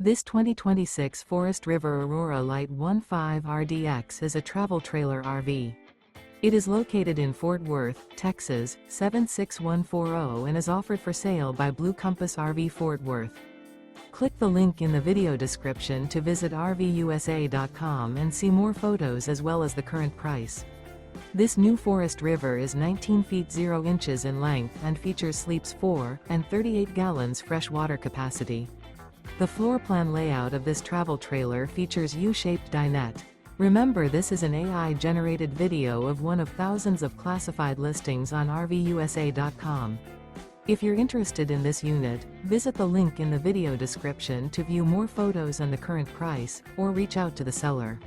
This 2026 Forest River Aurora Light 15 RDX is a travel trailer RV. It is located in Fort Worth, Texas, 76140 and is offered for sale by Blue Compass RV Fort Worth. Click the link in the video description to visit RVUSA.com and see more photos as well as the current price. This new Forest River is 19 feet 0 inches in length and features sleeps 4 and 38 gallons fresh water capacity. The floor plan layout of this travel trailer features U-Shaped Dinette. Remember, this is an AI-generated video of one of thousands of classified listings on RVUSA.com. If you're interested in this unit, visit the link in the video description to view more photos and the current price, or reach out to the seller.